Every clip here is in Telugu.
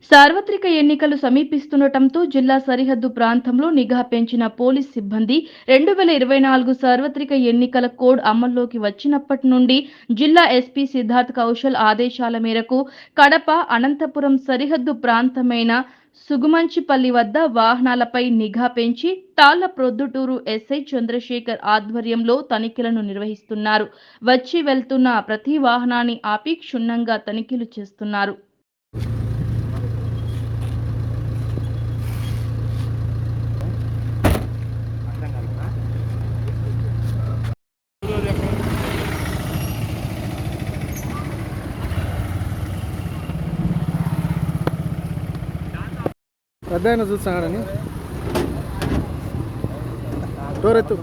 సార్వత్రిక ఎన్నికలు సమీపిస్తుండటంతో జిల్లా సరిహద్దు ప్రాంతంలో నిఘా పెంచిన పోలీస్ సిబ్బంది 2024 సార్వత్రిక ఎన్నికల కోడ్ అమల్లోకి వచ్చినప్పటి నుండి జిల్లా ఎస్పీ సిద్ధార్థ్ కౌశల్ ఆదేశాల మేరకు కడప, అనంతపురం సరిహద్దు ప్రాంతమైన సుగుమంచిపల్లి వద్ద వాహనాలపై నిఘా పెంచి తాళ్ల ప్రొద్దుటూరు ఎస్ఐ చంద్రశేఖర్ ఆధ్వర్యంలో తనిఖీలను నిర్వహిస్తున్నారు. వచ్చి వెళ్తున్న ప్రతి వాహనాన్ని ఆపి క్షుణ్ణంగా తనిఖీలు చేస్తున్నారు. పెద్ద చూస్తాడని డోర్ ఎత్తు.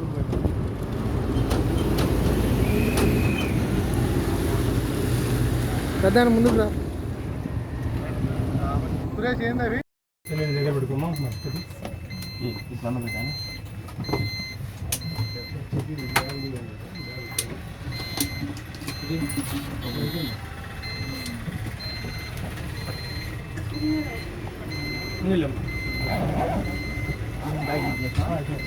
పెద్ద ముందుకు రా. సురేష్ ఏంది అవి దగ్గర పెట్టుకోమా నీళ్ళు మొత్తం